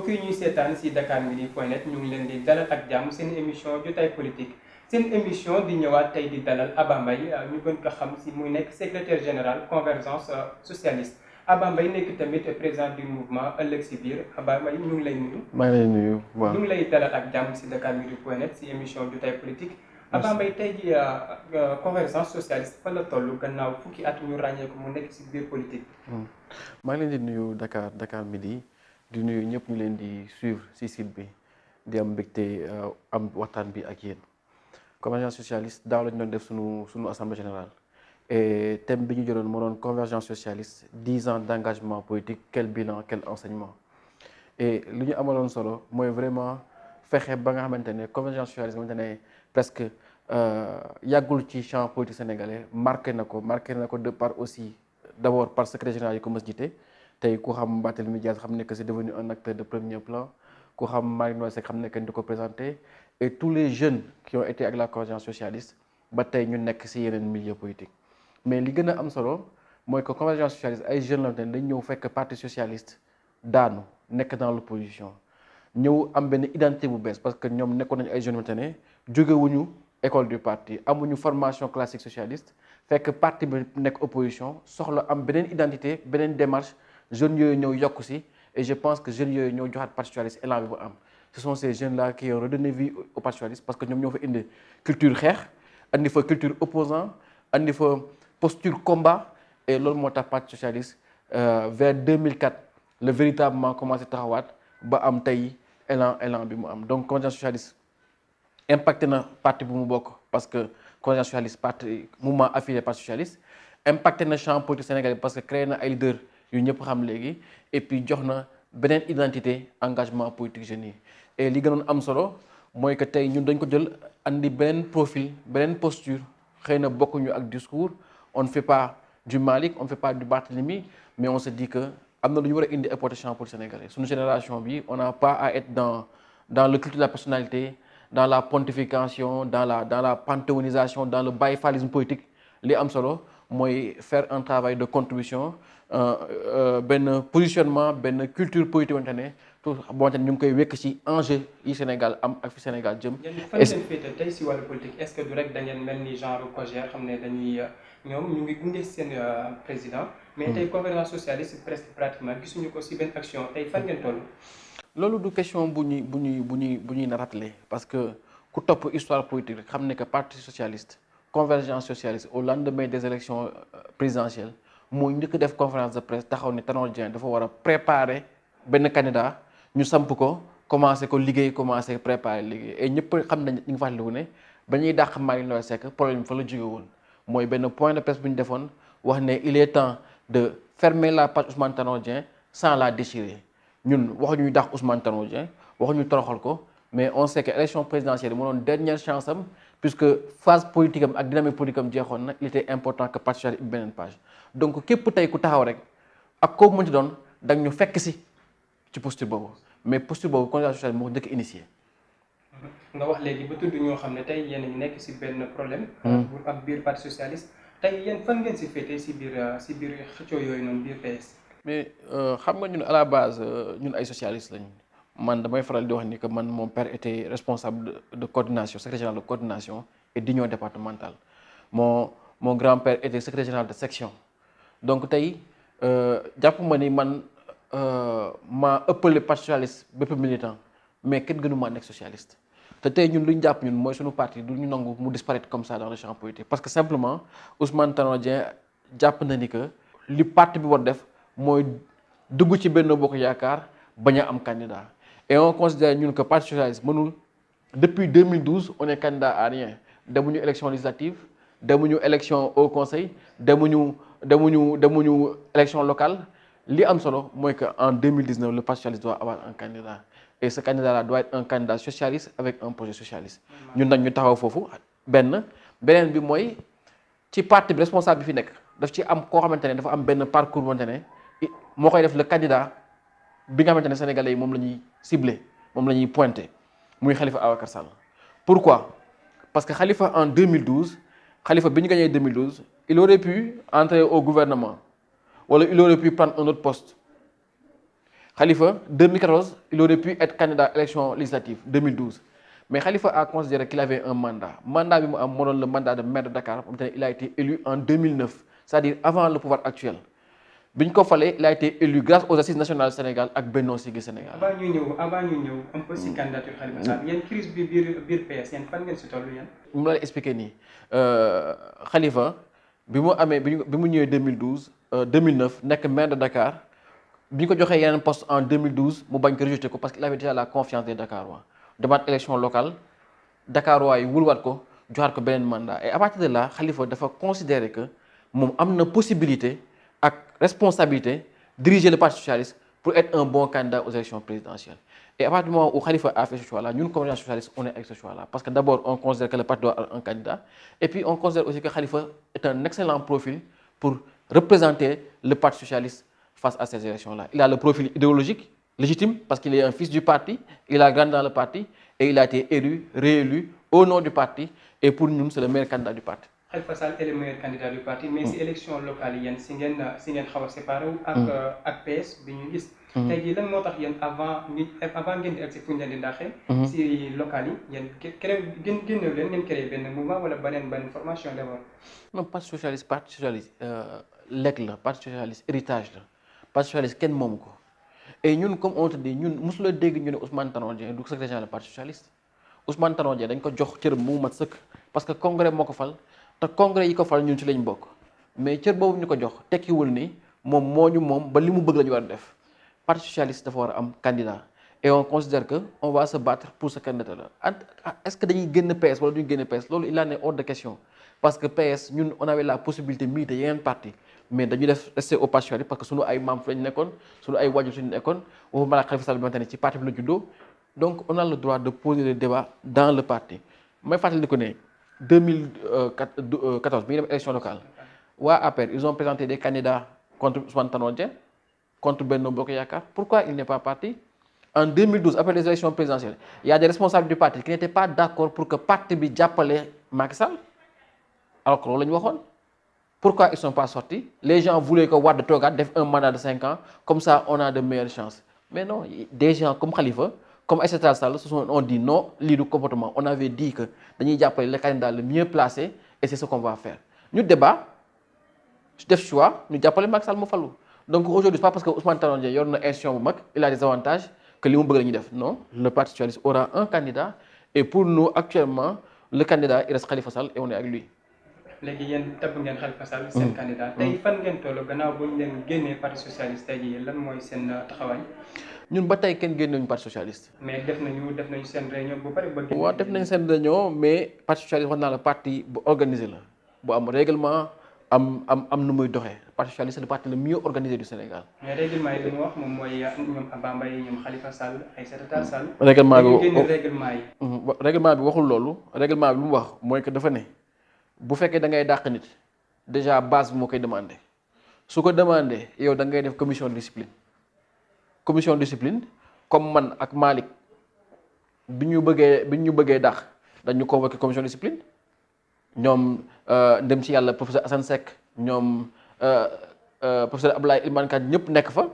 mbokk yi ñuy seetaan si dakarmidi.net ñu ngi leen di dalal ak jàmm seen émission jotaay politique seen émission di ñëwaat tey di dalal Aba Mbaye ñu gën ko xam si muy nekk secrétaire général convergence socialiste Aba Mbaye nekk tamit président du mouvement ëllëg si biir Aba Mbaye ñu ngi lay nuyu. maa ngi lay nuyu waaw ñu ngi lay dalal ak jàmm si dakarmidi.net si émission jotaay politique. Aba Mbaye tey ji convergence socialiste fa la toll gannaaw fukki at ñu ràññee ko mu nekk si biir politique. maa ngi leen di nuyu Dakar Midi di nuyu ñëpp ñu leen di suivre ci site bi di am mbégte am waxtaan bi ak yéen convergence socialiste daaw lañu doon def sunu assemblée générale et thème bi ñu jëloon moo doon convergence socialiste 10 ans d'engagement politique quel bilan quel enseignement et li ñu amaloon solo mooy vraiment fexe ba nga xamante ne convergence socialiste nga xamante ne presque yàggul ci champ politique sénégalais marqué na ko de part aussi d'abord par secrétaire général yi ko mës jiite tey ku xam Barthélémy Dias xam ne que c'est devenu un acteur de premier plan ku xam Malick Noël Seck xam ne que di ko présenté et tous les jeunes qui ont été avec la convergence socialiste ba tey ñu nekk ci yeneen milieu politique mais li gën a am solo mooy que convergence socialiste ay jeunes la dañ ñëw fekk parti socialiste daanu nekk dans l'opposition ñëw am benn identité bu bees parce que ñoom nekkoon nañu ay jeunes yoo ne jógewuñu école du parti amuñu formation classique socialiste fekk parti bi nekk opposition soxla am beneen identité beneen démarche jeunes yooyu ñëw yokku si et je pense que jeunes yooyu ñëw joxaat parti socialiste élan bi bu am ce sont ces jeunes là qui ont redonné vie au parti socialiste parce que ñoom ñoo fa indi culture xeex andi fa culture opposant andi fa posture combat et loolu moo tax parti socialiste vers 2004 le véritablement commencé taxawaat ba am tey élan bi mu am donc convergence socialiste impacté na parti bu mu bokk parce que convergence socialiste parti mouvement affilié parti socialiste impacté na champ politique sénégalais parce que créé na ay leaders yu ñëpp xam léegi et puis jox na beneen identité engagement politique jeunes yi et li gënoon am solo mooy que tey ñun dañ ko jël andi beneen profil beneen posture xëy na bokkuñu ak discours on ne fait pas du Malick on ne fait pas du Barthélémy mais on se dit que am na lu ñu war a indi apporter champ politique sénégalais suñu génération bi on n'a pas à être dans le culte de la personnalité dans la pontification dans la panthéonisation dans le baïfalisme politique li am solo mooy faire un travail de contribution benn positionnement benn culture politique wante ne tout boo xamante ne ñu ngi koy wekk ci enjeu yi Sénégal am ak fi Sénégal jëm. fan ngeen féete tey si wàllu politique est-ce que du rek da ngeen mel ni genre COJER xam ne dañuy ñoom ñu ngi gunge seen président. mais tey convergence socialiste presque pratiquement gisuñu ko si benn action tey fan ngeen toll. loolu du question bu ñuy na rappeler parce que ku topp histoire politique rek xam ne que parti socialiste convergence socialiste au lendemain des élections présidentielles mooy njëkk def conférence de presse taxaw ne Tanor Dieng dafa war a préparer benn candidat ñu samp ko commencé ko liggéey commencé préparer liggéey et ñëpp xam nañ ñu ngi fàttaliku ne ba ñuy dàq Malick Noël Seck problème fa la jóge woon mooy benn point de presse bu ñu defoon wax ne il est temps de fermer la page Ousmane Tanor Dieng sans la déchirer ñun waxuñu dàq Ousmane Tanor Dieng waxuñu toroxal ko mais on sait que élection présidentielle moo doon dernière chance am puisque phase politique am ak dynamique politique am jeexoon na il était important que parti socialiste beneen page donc képp tey ku taxaw rek ak koo mënti doon dag ñu fekk si ci posture boobu mais posture boobu convergence socialiste moo ko njëkk initié. nga wax léegi ba tudd ñoo xam ne tey yéen a ngi nekk si benn problème. bu am biir parti socialiste tey yéen fan ngeen si féetee si biir xëccoo yooyu noonu biir PS. mais xam nga ñun à la base ñun ay socialistes lañu man damay faral di wax ni que man mon père était responsable de coordination secrétaire général de coordination et d'union départementale mon grand-père était secrétaire général de section donc tey jàpp ma ni man maa ëppale parti socialiste bépp militant mais kenn gënu maa nekk socialiste te tey ñun lu ñu jàpp ñun mooy suñu parti du ñu nangu mu disparaître comme ça dans le champ politique parce que simplement Ousmane Tanor Dieng jàpp na ni que li parti bi war def mooy dugg ci Benno Bokk Yaakaar bañ a am candidat et on considère ñun que parti socialiste mënul depuis 2012 on est candidat à rien demuñu élection législative demuñu élection au conseil demuñu élection locale li am solo mooy que en 2019 le parti socialiste doit avoir un candidat et ce candidat là doit être un candidat socialiste avec un projet socialiste ñun nag ñu taxaw foofu beneen bi mooy ci parti bi responsable bi fi nekk daf ci am koo xamante ne dafa am benn parcours wante ne moo koy def le candidat bi nga xamante ne sénégalais yi moom la ñuy ciblé moom la ñuy pointé muy Khalifa Ababacar Sall. Pourquoi? Parce que Khalifa en 2012 Khalifa bi ñu gagné 2012 il aurait pu entrer au gouvernement wala il aurait pu prendre un autre poste Khalifa 2014 il aurait pu être candidat à l'élection législative 2012 mais Khalifa a considéré qu'il avait un mandat bi mu am moo doon le mandat de maire de Dakar comme il a été élu en 2009 c'est-à-dire avant le pouvoir actuel bi ñu ko falee il a été élu grâce aux assises nationales du Sénégal ak Benno Siggil Sénégal. avant ñu ñëw un peu si candidature Khalifa Sall yéen crise bi biir PS yéen fan ngeen si toll yéen. mu la expliqué nii Khalifa bi mu amee bi mu ñëwee 2009 nekk maire de Dakar bi ñu ko joxee yeneen poste en 2012 mu bañ ko rejeté ko parce qu'il avait déjà la confiance des Dakarois demaat élection locale Dakarois yi wulwaat ko joxaat ko beneen mandat et à partir de là Khalifa dafa considérer que moom am na possibilité ak responsabilité diriger le parti socialiste pour être un bon candidat aux élections présidentielles. Et à partir du moment où Khalifa a fait ce choix-là, nous, comme socialistes, on est avec ce choix-là. Parce que d'abord, on considère que le parti doit avoir un candidat. Et puis, on considère aussi que Khalifa est un excellent profil pour représenter le parti socialiste face à ces élections-là. Il a le profil idéologique, légitime, parce qu'il est un fils du parti, il a grandi dans le parti, et il a été élu, réélu au nom du parti. Et pour nous, c'est le meilleur candidat du parti. Khalifa Sall est le meilleur candidat du parti mais si élection locale yi yéen si ngeen xaw a séparé wu ak PS bi ñu gis tey jii lan moo tax yéen avant ngeen di agsi fu ñu leen di ndaxee si locale yi yéen génnew leen ngeen créé benn mouvement wala beneen formation d'abord. Non, parti socialiste lekk la parti socialiste héritage la parti socialiste kenn moomu ko et ñun comme on te dit ñun mosuloo dégg ñu ne Ousmane Tanor Dieng du secrétaire général du parti socialiste Ousmane Tanor Dieng dañ ko jox cër mu mat sëkk parce que congrès moo ko fal te congrès yi ko fal ñun ci lañ bokk mais cër boobu ñu ko jox tekkiwul ni moom ba li mu bëgg la ñu war a def parti socialiste dafa war a am candidat et on considère que on va se battre pour ce candidat là est-ce que dañuy génn PS wala duñu génn PS loolu il en est hors de question parce que PS ñun on avait la possibilité militer yeneen parti mais dañu def rester au parti socialiste parce que sunu ay maam fu lañu nekkoon sunu ay wàjju suñu nekkoon waxuma la Khalifa Sall bi xamante ne ci parti bi la juddoo donc on a le droit de poser le débat dans le parti may fàttali ko ne 2014 bi ñu dem élection locale waa APR ils ont présenté des candidats contre Ousmane Tanor Dieng contre Benno Bokk Yaakaar pourquoi il n'est pas parti en 2012 après les élections présidentielles il y a des responsables du parti qui n'étaient pas d'accord pour que parti bi jàppale Macky Sall alors que loolu la ñu waxoon pourquoi ils sont pas sortis les gens voulaient que Wade toogaat def un mandat de 5 ans comme ça on a de meilleures chances mais non des gens comme Khalifa comme Aïssata Tall Sall se sont on dit non lii du comportement on avait dit que dañuy jàppale le candidat le mieux placé et c'est ce qu'on va faire ñu débat def choix ñu jàppale Macky Sall mu falu donc aujourd'hui c'est pas parce que Ousmane Tanor Dieng yor na institution bu mag il a des avantages que li mu bëgg la ñuy def non le parti socialiste aura un candidat et pour nous actuellement le candidat il reste Khalifa Sall et on est avec lui. léegi yéen tabb ngeen Khalifa Sall seen candidat tey fan ngeen toll gannaaw bu ñu leen génnee parti socialiste tey jii lan mooy seen taxawaay. ñun ba tey kenn génne ñu parti socialiste. mais def nañu seen réunion bu pare ba. waaw def nañ seen réunion mais parti socialiste wax naa la parti bu organisé la bu am règlement am nu muy doxee parti socialiste c'est le parti le mieux organisé du Sénégal. mais règlement yi li mu wax moom mooy ñoom Abba Mbaye ñoom Khalifa Sall Aïssata Tall Sall. règlement bi waxul loolu règlement bi lu mu wax mooy que dafa ne bu fekkee da ngay dàq nit déjà base bi moo koy demandé su ko demandé yow da ngay def commission de discipline comme man ak Malick bi ñu bëggee dàq dañu convoqué commission de discipline ñoom ndem ci yàlla professeur Assane Seck ñoom professeur Abdoulaye Ilman Kane ñëpp nekk fa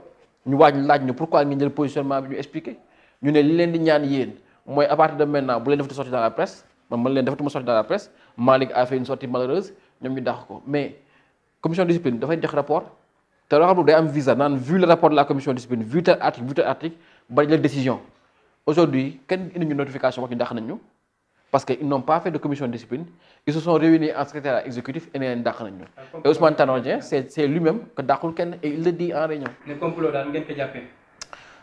ñu laaj ñu pourquoi ngeen jël positionnement bi ñu expliqué ñu ne li leen di ñaan yéen mooy à partir de maintenant bu leen defati sortie dans la presse man leen defatuma sortie dans la presse Malick a fait une sortie malheureuse ñoom ñu dàq ko mais commission de discipline dafay jox rapport te loo xam ne day am visa naan vu le rapport de la commission de discipline vu tel article ba jël décision aujourd'hui kenn indi ñu notification wax ñu dàq nañ ñu parce que ils n'ont pas fait de commission de discipline ils se sont réunis en secrétariat exécutif et neen dàq nañ ñu et Ousmane Tanor Dieng c'est lui-même que dàqul kenn et il le dit en réunion. ne complot daal ngeen ko jàppee.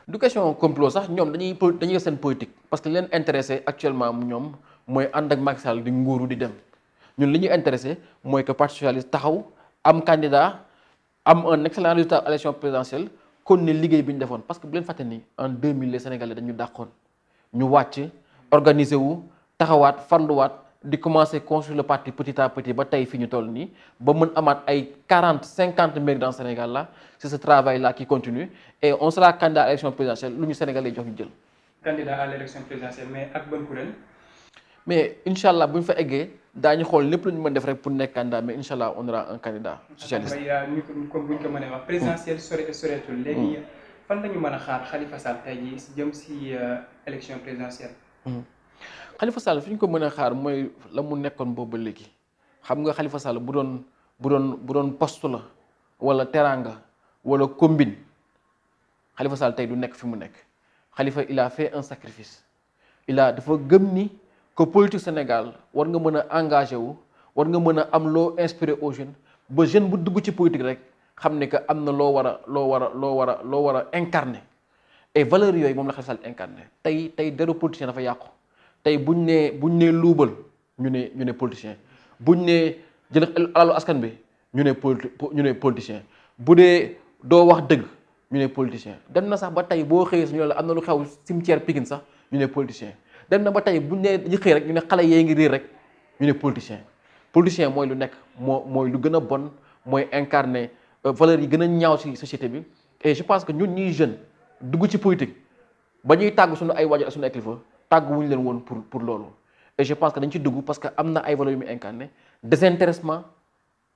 du question complot sax ñoom dañuy def seen politique parce que leen intéressé actuellement ñoom mooy ànd ak Macky Sall di nguuru di dem ñun li ñuy intéressé mooy que parti socialiste taxaw am candidat am un excellent résultat à l'élection présidentielle kon ne liggéey bi ñu defoon parce que bu leen fàtte ni en 2000 les Sénégalais dañu dàqoon ñu wàcc organiser wu taxawaat fanduwaat di commencer construire le parti petit à petit ba tey fi ñu toll nii ba mën amaat ay 40-50 mairies dans Sénégal là c'est ce travail là qui continue et on sera candidat à l'élection présidentielle lu ñu Sénégalais jox ñu jël. candidat à l'élection présidentielle mais ak ban kuréel. mais incha allah bu ñu fa eggee daañu xool lépp lu ñu mën def rek pour nekk candidat mais incha allah on aura un candidat socialiste. comme bu ñu ko mënee wax présidentielle soreetul léegi fan lañu mën a xaar Khalifa Sall tey jii si jëm si élection présidentielle. Khalifa Sall fi ñu ko mën a xaar mooy la mu nekkoon boobu ba léegi xam nga Khalifa Sall bu doon poste la wala teranga wala combine Khalifa Sall tey du nekk fi mu nekk Khalifa il a fait un sacrifice dafa gëm ni que politique Sénégal war nga mën a engagé wu war nga mën a am loo inspiré aux jeunes ba jeune bu dugg ci politique rek xam ne que am na loo war a incarné et valeurs yooyu moom la Khalifa Sall incarné tey deru politicien dafa yàqu tey buñ nee luubal ñu ne politicien buñ nee jël alalu askan bi ñu ne politicien bu dee doo wax dëgg ñu ne politicien dem na sax ba tey boo xëyee suñu la am na lu xew cimetière Pikine sax ñu ne politicien dem na ba tey buñ nee dañuy xëy rek ñu ne xale yee ngi réer rek ñu ne politicien mooy lu nekk mooy lu gën a bon mooy incarné valeurs yi gën a ñaaw ci société bi et je pense que ñun ñuy jeune dugg ci politique ba ñuy tàggu suñu ay waajur ak suñu ay kilifa tàggu wuñu leen woon pour loolu et je pense que dañ ci dugg parce que am na ay valeurs yu muy incarné désintéressement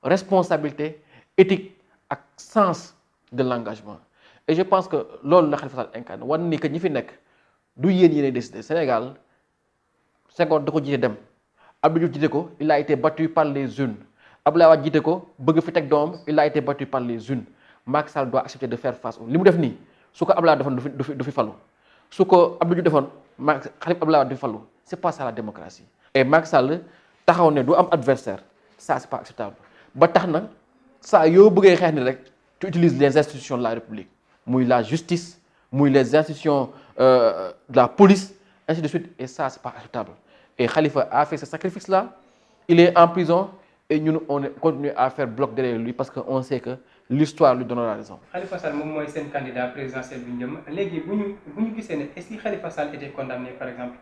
responsabilité éthique ak sens de l'engagement et je pense que loolu la Khalifa Sall incarné wan ni que ñi fi nekk du yéen yéenay décider Sénégal Senghor da ko jiite dem Abdou Diouf jiite ko il a été battu par les urnes Abdoulaye Wade jiite ko bëgg fi teg doomam il a été battu par les urnes Macky Sall doit accepter de faire face li mu def nii su ko Abdoulaye defoon du fi falu su ko Abdou Diouf defoon Khalifa Abdoulaye Wade du fi falu c'est pas ça la démocratie et Macky Sall taxaw ne du am adversaire ça c'est pas acceptable ba tax na saa yoo bëggee xeex ni rek tu utilises les institutions de la République muy la justice muy les institutions de la police ainsi de suite et ça c'est pas acceptable et Khalifa a fait ce sacrifice là il est en prison et ñun on continue à faire bloc derrière lui parce que on sait que l'histoire lui donnera raison. Khalifa Sall moom mooy seen candidat présidentiel bi ñu jëm léegi bu ñu gisee ne est-ce que Khalifa Sall était condamné par exemple.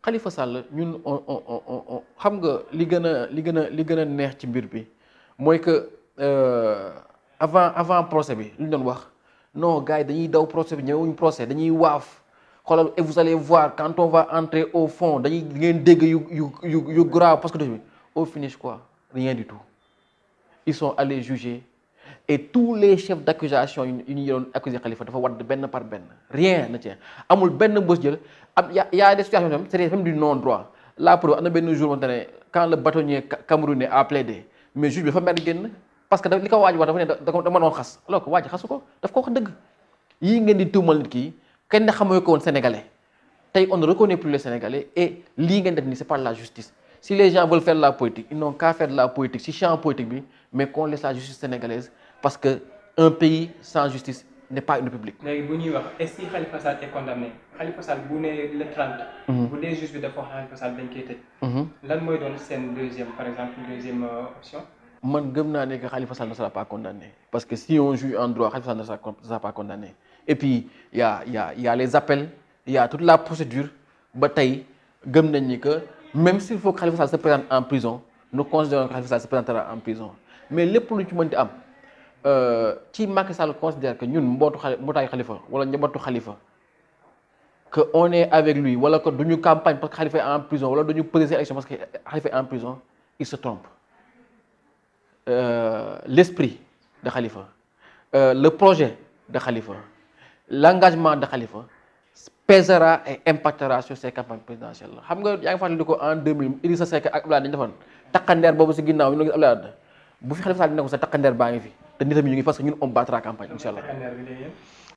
Khalifa Sall ñun on xam nga li gën a neex ci mbir bi mooy que avant procès bi lu ñu doon wax non gars yi dañuy daw procès bi ñëwuñ procès dañuy waaf xoolal et vous allez voir quand on va entrer au fond dañuy ngeen dégg yu grave parce que au finish quoi rien du tout ils sont allés juger et tous les chefs d'accusation yu ñu doon accusé Khalifa dafa wadd benn par benn rien na tient amul benn bës jël y a des situations même c'est même du non droit la preuve am na benn jour wante ne quand le bâtonnier camerounais a plaidé mais juge bi dafa mer génn parce que li ko waaj wax dafa ne dama doon xas alors que waaj xasu ko daf ko wax dëgg yii ngeen di tuumal nit kii kenn xamoo ko woon sénégalais tey on ne reconnaît plus les sénégalais et lii ngeen def nii c'est pas la justice si les gens veulent faire la politique ils n'ont qu'à faire de la politique si champ politique bi mais qu'on laisse la justice sénégalaise parce que un pays sans justice n'est pas une république. léegi bu ñuy wax est-ce que Khalifa Sall est condamné Khalifa Sall bu ne le 30. bu dee juge bi dafa wax Khalifa Sall dañ koy tëj. lan mooy doon seen deuxième option. man gëm naa ne que Khalifa Sall ne sera pas condamné parce que si on juge en droit Khalifa Sall ne sera pas condamné et puis il y a les appels il y a toute la procédure ba tey gëm nañ ni que même s'il faut que Khalifa Sall se présente en prison nous considérons que Khalifa Sall se présentera en prison mais lépp lu ci mënti am ci Macky Sall considère que ñun mbootaay Khalifa wala njabootu Khalifa que on est avec lui wala que duñu campagne parce que Khalifa est en prison wala duñu peser élection parce que Khalifa est en prison il se trompe. L'esprit de Khalifa le projet de Khalifa l'engagement de Khalifa pèsera et impactera sur ces campagnes présidentielles la xam nga yaa ngi fàttali ko en 2000 Idrissa Seck ak Abdoulaye dañu defoon takkandeer boobu si ginnaaw ñu ngi gis Abdoulaye Wade bu fi Khalifa Sall di nekk sa takkandeer baa ngi fi te nitam ñu ngi parce que ñun on battra campagne incha allah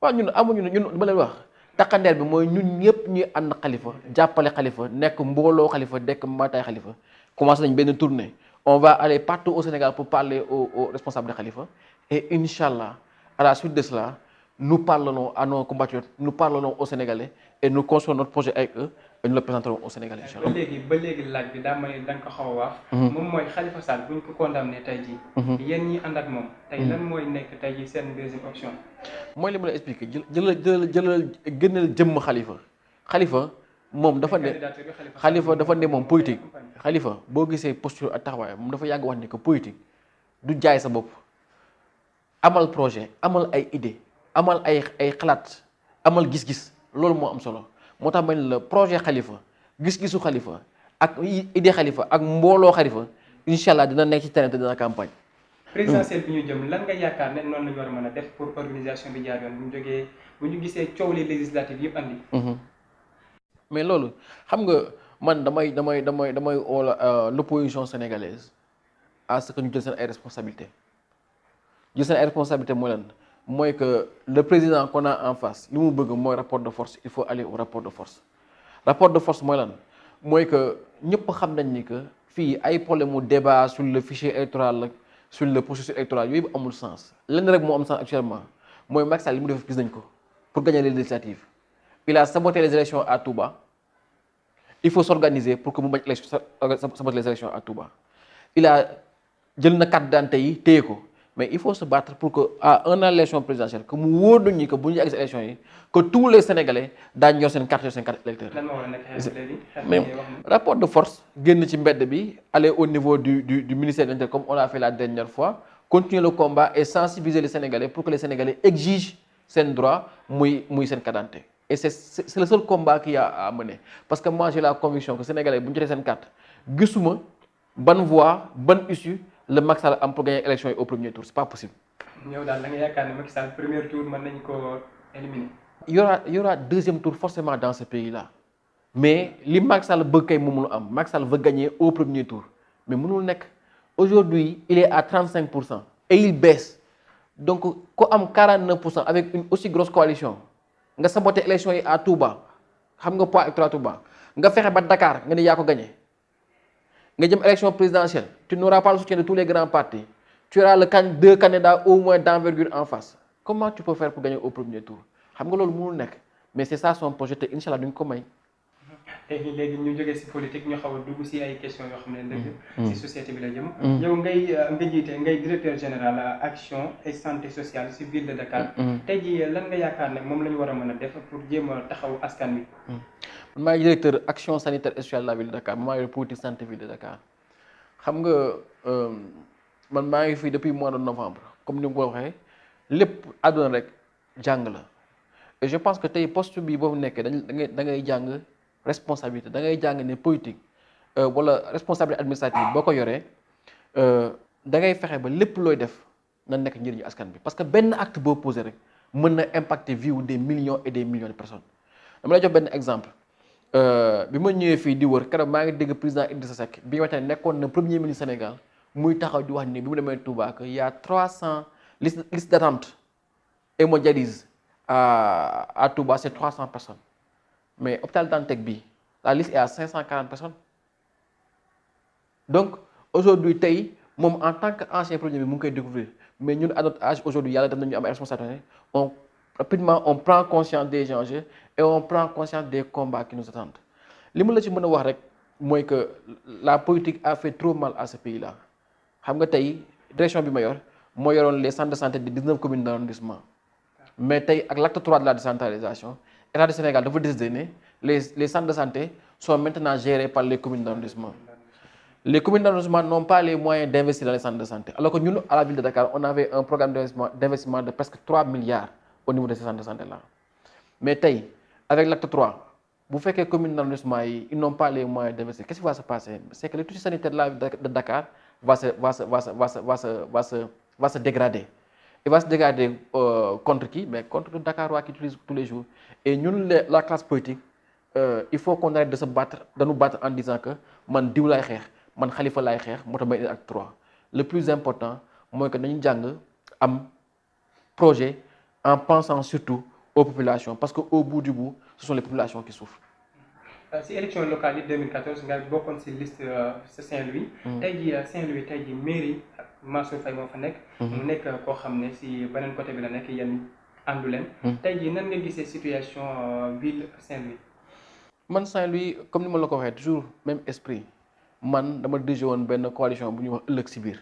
waaw ñun amuñu ñun dama leen wax takkandeer bi mooy ñun ñëpp ñuy ànd Khalifa jàppale Khalifa nekk mbooloo Khalifa nekk mataay Khalifa commencé nañ benn tournée on va aller partout au Sénégal pour parler aux responsables de Khalifa et Inch'Allah à la suite de cela nous parlerons à nos compatriotes nous parlerons aux Sénégalais et nous construirons notre projet avec eux et nous le présenterons aux Sénégalais Inch'Allah. ba léegi laaj bi daa may da nga ko xaw a waaf. moom mooy Khalifa Sall bu ñu ko condamné tey jii. yéen ñi ànd ak moom. tey lan mooy nekk tey jii seen deuxième option. mooy li ma la expliqué jëlal gënal jëmm Khalifa moom dafa ne Khalifa dafa ne moom politique Khalifa boo gisee posture ak taxawaay moom dafa yàgg wax ni que politique du jaay sa bopp amal projet amal ay idée amal ay xalaat amal gis-gis loolu moo am solo moo tax ma ne la projet Khalifa gis-gisu Khalifa ak idée Khalifa ak mbooloo Khalifa incha allah dina nekk ci terrain te dina campagne présidentielle bi ñu jëm lan nga yaakaar ne noonu la ñu war a mën a def pour organisation bi jaar yoon bu ñu gisee coow li législative yëpp andi. mais loolu xam nga man damay oola l'opposition sénégalaise à ce que ñu jël seen ay responsabilités jël seen ay responsabilités mooy lan mooy que le président qu'on a en face li mu bëgg mooy rapport de force il faut aller au rapport de force. rapport de force mooy lan mooy que ñëpp xam nañ ni que fii ay problème mu débat sur le fichier électoral sur le processus électoral yooyu amul sens lenn rek moo am sens actuellement mooy Macky Sall li mu def gis nañ ko pour gagner les législatives il a saboté les élections à Touba il faut s'organiser pour que mu bañ saboter les élections à Touba il a jël na carte d'identité yi téye ko mais il faut se battre pour que à un an l'élection présidentielle que mu wóor nañu que bu ñu àgg si élection yi que tous les Sénégalais daañu yor seen carte électeur. mais rapport de force génn ci mbedd bi aller au niveau du ministère de l'Intérieur comme on l'a fait la dernière fois continuer le combat et sensibiliser les Sénégalais pour que les Sénégalais exigent seen droit muy seen carte d'identité. et c'est le seul combat qu'il y a à mener parce que moi j'ai la conviction que Sénégalais bu ñu jotee seen carte gisuma ban voie ban issue le Macky Sall am pour gagner élection yi au premier tour c'est pas possible. ñëw daal da nga yaakaar ne Macky Sall premier tour mën nañu ko éliminer. il y aura deuxième tour forcément dans ce pays-là mais li Macky Sall bëgg kay moom mënu am Macky Sall veut gagner au premier tour mais mënul nekk aujourd'hui il est à 35% et il baisse donc ku am 49% avec une aussi grosse coalition nga saboté élection yi à Touba xam nga poids électoral Touba nga fexe ba Dakar nga ne yaa ko gagné. nga jëm élection présidentielle tu n'auras pas le soutien de tous les grands partis tu auras deux candidats au moins d'envergure en face comment tu peux faire pour gagner au premier tour xam nga loolu mënul nekk mais c'est ça son projet te incha allah duñ ko may. léegi ñu jógee ci politique ñu xaw a dugg ci ay questions yoo xam ne dëgg ci société bi la jëm. yow nga jiite ngay directeur général action et santé sociale ci ville de Dakar. tey jii lan nga yaakaar ne moom la ñu war a mën a def pour jéem a taxaw askan wi. man maay directeur action sanitaire et sociale de la ville de Dakar maa yor politique santé ville de Dakar xam nga man maa ngi fii depuis mois de novembre comme ni nga ko waxee lépp àdduna rek jàng la et je pense que tey poste bi boobu nekkee da ngay jàng responsabilité da ngay jàng ne politique wala responsabilité administrative boo ko yoree da ngay fexe ba lépp looy def na nekk njëriñu askan bi parce que benn acte boo posé rek mën na impacter vie des millions et des millions de personnes dama lay jox benn exemple. bi ma ñëwee fii di wër keroog maa ngi dégg président Idrissa Seck bi nga xam ne nekkoon na premier ministre Sénégal muy taxaw di wax ni bi mu demee Touba que y a 300 liste d'attente hémodialyse à Touba c'est 300 personnes mais hôpital Dantec bi la liste est à 540 personnes donc aujourd'hui tey moom en tant que ancien premier ministre mu ngi koy découvrir mais ñun à notre âge aujourd'hui yàlla def nañu am ay responsabilités rapidement on prend conscience des enjeux et on prend conscience des combats qui nous attendent li ma la ci mën a wax rek mooy que la politique a fait trop mal à ce pays-là xam nga tey direction bi ma yor moo yoroon les centres de santé de 19 communes d'arrondissement mais tey ak l'acte 3 de la décentralisation État du Sénégal dafa décider ne les centres de santé sont maintenant gérés par les communes d'arrondissement. Les communes d'arrondissement n'ont pas les moyens d'investir dans les centres de santé alors que nous à la ville de Dakar on avait un programme d'investissement de presque 3 milliards au niveau de ces centres de santé là mais tey avec l'acte 3 bu fekkee commune d'arrondissement yi ils n'ont pas les moyens d'investir qu'est-ce qui va se passer c'est que le tissu sanitaire de la ville de Dakar va se dégrader. Il va se dégrader contre qui? Mais contre le Dakarois qui utilise tous les jours. Et nous, la classe politique, il faut qu'on arrête de nous battre en disant que man diw lay xeex man Khalifa lay xeex moo tax may acte 3. Le plus important mooy que nañu jàng am projet en pensant surtout aux populations parce que au bout du bout ce sont les populations qui souffrent. Si élection locale yi 2014 nga bokkoon si liste Saint-Louis. tey jii Saint-Louis tey jii mairie Mansour Faye moo fa nekk. mu nekk koo xam ne si beneen côté bi la nekk yéen àndu leen. tey jii nan nga gisee situation ville Saint-Louis. man Saint-Louis comme ni ma la ko waxee toujours même esprit man dama dirigé woon benn coalition bu ñuy wax ëllëg si biir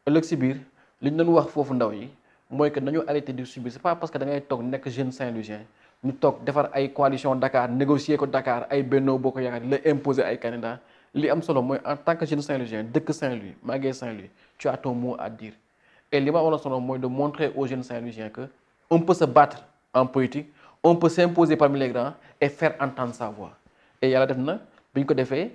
ëllëg si biir li ñu doon wax foofu ndaw yi mooy que nañu arrêté di subir c'est pas parce que da ngay toog nekk jeune Saint-Louisien ñu toog defar ay coalition Dakar négocier ko Dakar ay Benno Bokk Yaakaar la imposer ay candidats li am solo mooy en tant que jeune Saint-Louisien dëkk Saint-Louis màggee Saint-Louis tu as ton mot à dire et li ma amoon solo mooy de montrer aux jeunes Saint-Louisiens que on peut se battre en politique on peut s'imposer parmi les grands et faire entendre sa voix et yàlla def na bi ñu ko defee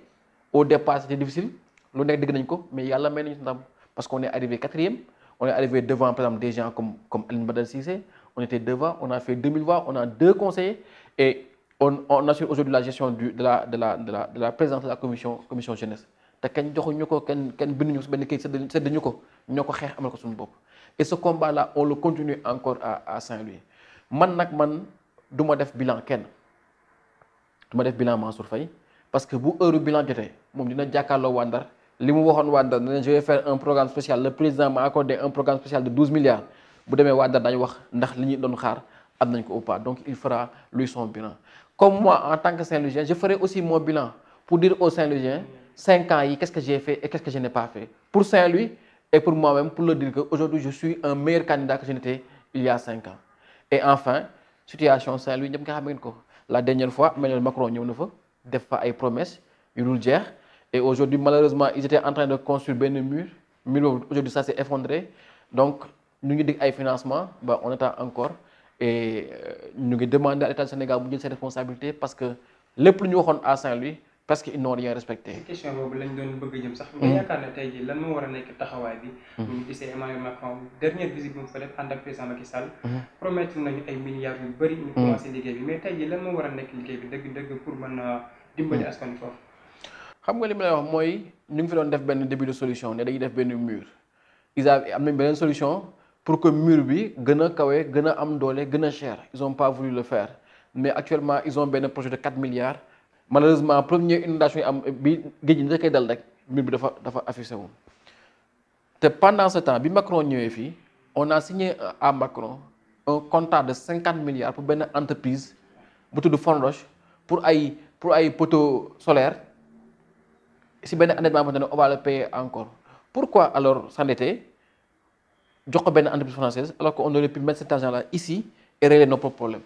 au départ c'était difficile lu nekk dégg nañ ko mais yàlla may nañu ndam parce qu'on est arrivé 4e On est arrivé devant, par exemple, des gens comme Aline Badal Cissé. On était devant, on a fait 2000 voix, on a 2 conseillers et on assure aujourd'hui la gestion de la présidence de la commission jeunesse. te kenn joxuñu ko kenn binduñu si benn kii sédduñu ko ñoo ko xeex amal ko suñu bopp. Et ce combat là on le continue encore à Saint-Louis man du ma def bilan kenn du ma def bilan Mansour Faye parce que bu heure bilan jotee moom dina jàkkaarloo waa Ndar li mu waxoon waa Ndar ne je vais faire un programme spécial le président m'a accordé un programme spécial de 12 milliards bu demee waa Ndar dañu wax ndax li ñu doon xaar am nañ ko ou pas. Donc il fera lui son bilan. Comme moi en tant que Saint-Louisien je ferai aussi mon bilan pour dire aux Saint-Louisiens 5 ans yi qu'est-ce que j'ai fait et qu'est-ce que je n'ai pas fait pour Saint-Louis et pour moi-même pour leur dire que aujourd'hui je suis un meilleur candidat que je n'étais il y a 5 ans. Et enfin situation Saint-Louis ñëpp nga xam ngeen ko la dernière fois Emmanuel Macron ñëw na fa def fa ay promesses yu dul jeex et aujourd'hui malheureusement ils étaient en train de construire benn mur aujourd'hui ça s'est effondré. Donc ñu ngi dig ay financement ba on attend encore et ñu ngi demander à l'État du Sénégal mu jël ses responsabilités parce que lépp lu ñu waxoon à Saint-Louis parce que ils n'ont rien respecté. question boobu lañ doon bëgg jëm sax. nga yaakaar ne tey jii lan moo war a nekk taxawaay bi. ñu gisee Emmanuel Macron dernière visite bu mu fa def ànd ak président Macky Sall. promettre nañu ay milliards yu bëri. ñu commencé liggéey bi mais tey jii lan moo war a nekk liggéey bi dëgg-dëgg pour mën a dimbali askan wi foofu. xam nga li ma lay wax mooy ñu ngi fi doon def benn début de solution ne dañuy def benn mur. am nañ beneen solution pour que mur bi gën a kawe gën a am doole gën a cher ils ont pas voulu le faire mais actuellement ils ont benn projet de 4 milliards. Malheureusement première inondation yi am bi géej gi njëkk a dal rek mbir bi dafa affiché wu te pendant ce temps bi Macron ñëwee fii on a signé à Macron un contrat de 50 milliards pour benn entreprise bu tudd Fonroche pour ay poteaux solaires si benn endettement boo xam ne on va le payer encore. Pourquoi alors s'endetter jox ko benn entreprise française alors qu'on aurait pu mettre cet argent là ici et régler nos propres problèmes?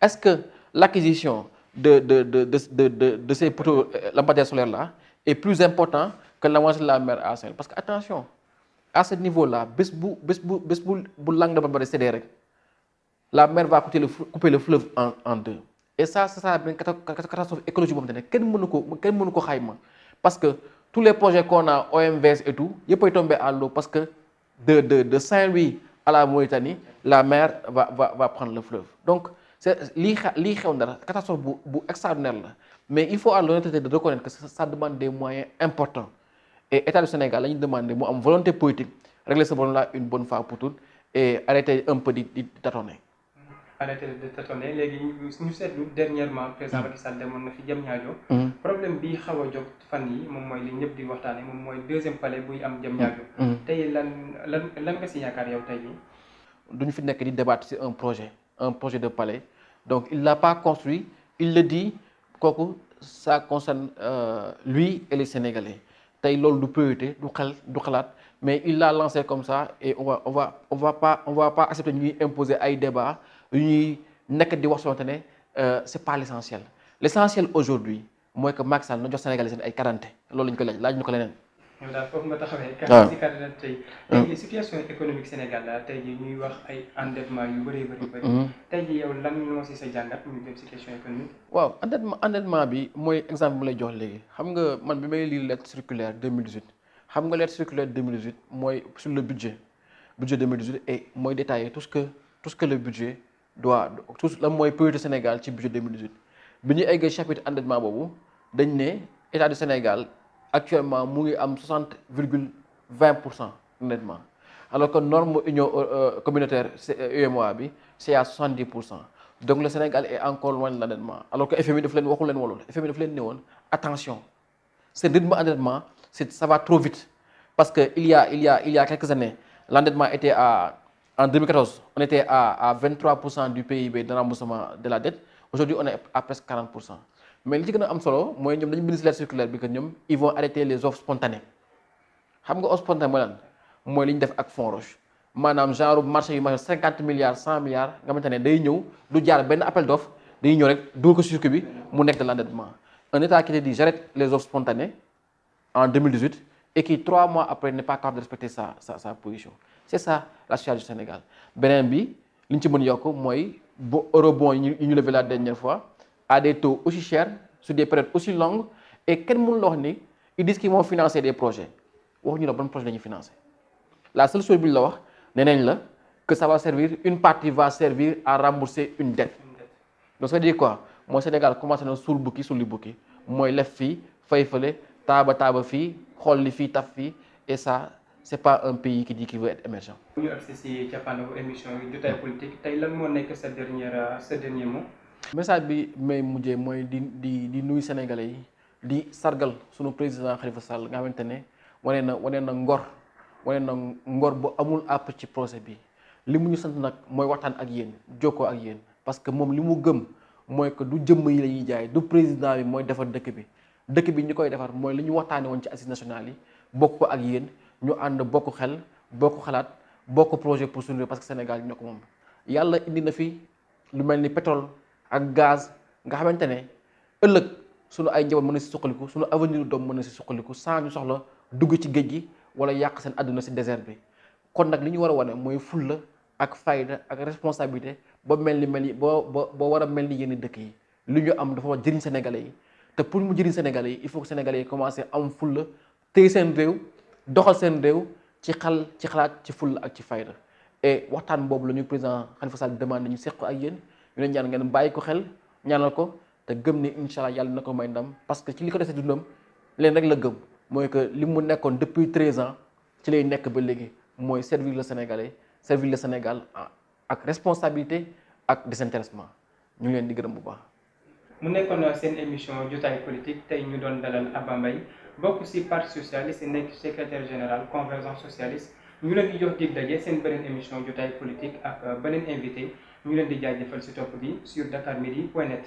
Est-ce que l'acquisition de ces poteaux lampadaires solaires là est plus important que l'avancée de la mer à Saint-Louis? Parce que attention à ce niveau là bés bu Langue de Barbarie cédé rek la mer va couper le fleuve en deux et ça benn catastrophe écologique boo xam ne kenn mënu ko xayma parce que tous les projets qu'on a OMVS et tout yëpp ay tombé à l'eau parce que de Saint-Louis à la Mauritanie la mer va prendre le fleuve. Donc c'est lii xew na catastrophe bu extraordinaire la mais il faut avoir l'honnêteté de reconnaître que ça demande des moyens importants et État du Sénégal la ñu demandé mu am volonté politique régler ce problème là une bonne fois pour toutes et arrêter un peu di tâtonner. Arrêter de tâtonner léegi ñu seetlu dernièrement président Macky Sall demoon na fi Diamniadio. problème bi xaw a jóg fan yi moom mooy li ñëpp di waxtaane moom mooy deuxième palais buy am Diamniadio. tey lan nga si yaakaar yow tey jii. duñu fi nekk di débattre sur un projet de palais donc il l'a pas construit il le dit kooku ça concerne lui et les Sénégalais tey loolu du priorité du xalaat mais il l'a lancé comme ça et on va pas accepter ñuy imposer ay débats yu ñuy nekk di wax soonte ne c'est pas l'essentiel aujourd'hui mooy que Macky Sall na jox Sénégalais seen ay quarante loolu lañu ko laaj ñu ko leneen. yow daal foofu nga taxawee. waaw si kàddu tey situation économique Sénégal la tey jii ñuy wax ay endettement yu bëri. tey jii yow lan moo si sa jàngat ñu jëm si question économique. waaw endettement bi mooy exemple bi mu lay jox léegi xam nga man bi may lire lettre circulaire 2018 xam nga lettre circulaire 2018 mooy sur le budget 2018 et mooy détailler tout ce que le budget doit la mooy priorité Sénégal ci budget 2018 bi ñu eggee chapitre endettement boobu dañ ne État du Sénégal. Actuellement mu ngi am 60,20% endettement alors que norme union communautaire UEMOA bi c'est à 70%. Donc le Sénégal est encore loin de l'endettement alors que FMI daf leen waxul leen walool FMI daf leen ne woon attention ce rythme d'endettement ça va trop vite parce que il y a quelques années l'endettement était en 2014 on était à 23% du PIB de remboursement de la dette. Aujourd'hui on est à presque 40%. Mais li ci gën a am solo mooy ñoom dañu bind ci lettre circulaire bi que ñoom ils vont arrêter les offres spontanées xam nga offre spontanée mooy lan mooy li ñu def ak Fonroche maanaam genre marché yu ma 50 milliards 100 milliards nga xamante ne day ñëw du jaar benn appel d'offre day ñëw rek dugal ko circuit bi mu nekk de l'endettement. Un État qui te dit j'arrête les offres spontanées en 2018 et qui 3 mois après n'est pas capable de respecter sa position. C'est ça la situation du Sénégal. Beneen bi li ñu ci mën yokk mooy eurobond yi ñu levé la dernière fois. À des taux aussi chers sur des périodes aussi longues et kenn mënu la wax ni ils disent qu'ils vont financer des projets waxuñu la ban projet la ñuy financer la seule chose bi ñu la wax nee nañ la que ça va servir une partie va servir à rembourser une dette. donc ça veut dire quoi mooy Sénégal commencé na suul bukki sulli bukki mooy lef fii fay fële taaba fii xool li fii taf fii et ça c'est pas un pays qui dit qu'il veut être émergent. bu ñu agsi si cappaandawu émission yi jotaay politique tey lan moo nekk sa dernier mot. message bi may mujjee mooy di nuyu sénégalais yi di sargal sunu président Khalifa Sall nga xamante ne wane na ngor bu amul àpp ci projet bi li mu ñu sant nag mooy waxtaan ak yéen jokkoo ak yéen parce que moom li mu gëm mooy que du jëmm yi la ñuy jaay du président bi mooy defar dëkk bi ñu koy defar mooy li ñu waxtaane woon ci assises nationales yi bokk ko ak yéen ñu ànd bokk xel bokk xalaat bokk projet pour suñu parce que Sénégal ñoo ko moom yàlla indi na fi lu mel ni pétrole ak gaz nga xamante ne ëllëg suñu ay njaboot mën na si suqaliku suñu avenir doom mën na si suqaliku sans ñu soxla dugg ci géej gi wala yàq seen àdduna si désert bi kon nag li ñu war a wane mooy fulla ak fayda ak responsabilité ba mel ni boo war a mel ni yenn dëkk yi li ñu am dafa war jëriñ sénégalais yi te pour mu jëriñ sénégalais yi il faut que sénégalais yi commencé am fulla téye seen réew doxal seen réew ci xalaat ci fulla ak ci fayda et waxtaan boobu la ñu président Khalifa Sall demandé ñu seq ko ak yéen ñu leen ñaan ngeen bàyyi ko xel ñaanal ko te gëm ni incha allah yàlla na ko may ndam parce que ci li ko dese dundam leen rek la gëm mooy que li mu nekkoon depuis 13 ans ci lay nekk ba léegi mooy servir le Sénégalais servir le Sénégal ak responsabilité ak désintéressement ñu ngi leen di gërëm bu baax. mu nekkoon seen émission jotaay politique tey ñu doon dalal Abba Mbaye bokk ci parti socialiste nekk secrétaire général convergence socialiste ñu leen di jox dig daje seen beneen émission jotaay politique ak beneen invité ñu leen di jaajëfal ci topp bi sur dakarmidi.net.